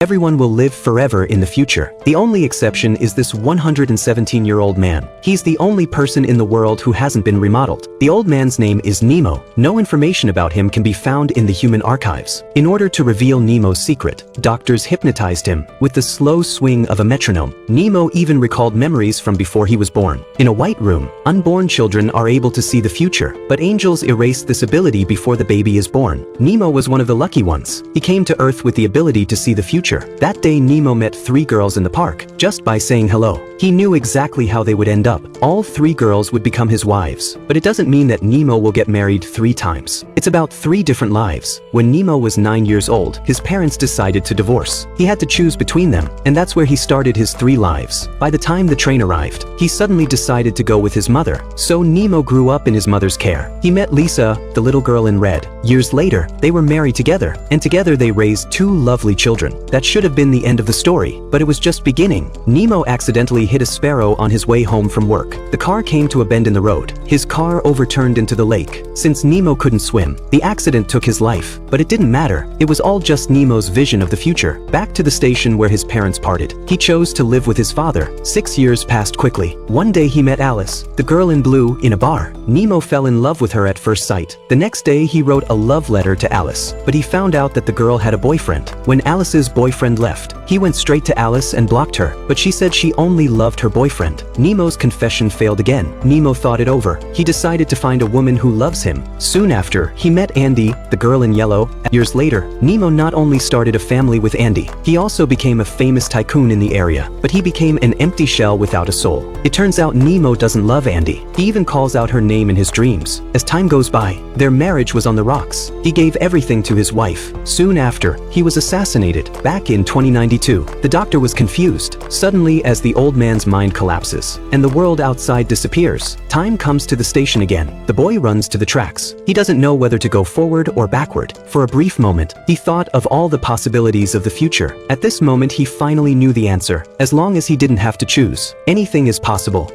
Everyone will live forever in the future. The only exception is this 117-year-old man. He's the only person in the world who hasn't been remodeled. The old man's name is Nemo. No information about him can be found in the human archives. In order to reveal Nemo's secret, doctors hypnotized him with the slow swing of a metronome. Nemo even recalled memories from before he was born. In a white room, unborn children are able to see the future, but angels erase this ability before the baby is born. Nemo was one of the lucky ones. He came to Earth with the ability to see the future. That day Nemo met 3 girls in the park, just by saying hello. He knew exactly how they would end up. All 3 girls would become his wives. But it doesn't mean that Nemo will get married 3 times. It's about 3 different lives. When Nemo was 9 years old, his parents decided to divorce. He had to choose between them, and that's where he started his 3 lives. By the time the train arrived, he suddenly decided to go with his mother. So Nemo grew up in his mother's care. He met Lisa, the little girl in red. Years later, they were married together, and together they raised 2 lovely children. That should have been the end of the story, but it was just beginning. Nemo accidentally hit a sparrow on his way home from work. The car came to a bend in the road. His car overturned into the lake. Since Nemo couldn't swim, the accident took his life. But it didn't matter. It was all just Nemo's vision of the future. Back to the station where his parents parted. He chose to live with his father. 6 years passed quickly. One day he met Alice, the girl in blue, in a bar. Nemo fell in love with her at first sight. The next day he wrote a love letter to Alice, but he found out that the girl had a boyfriend. When Alice's boyfriend left, he went straight to Alice and blocked her, but she said she only loved her boyfriend. Nemo's confession failed again. Nemo thought it over. He decided to find a woman who loves him. Soon after, he met Andy, the girl in yellow. Years later, Nemo not only started a family with Andy, he also became a famous tycoon in the area, but he became an empty shell without a soul. It turns out Nemo doesn't love Andy. He even calls out her name in his dreams. As time goes by, their marriage was on the rocks. He gave everything to his wife. Soon after, he was assassinated, back in 2092. The doctor was confused. Suddenly, as the old man's mind collapses, and the world outside disappears, time comes to the station again. The boy runs to the tracks. He doesn't know whether to go forward or backward. For a brief moment, he thought of all the possibilities of the future. At this moment, he finally knew the answer. As long as he didn't have to choose, anything is possible.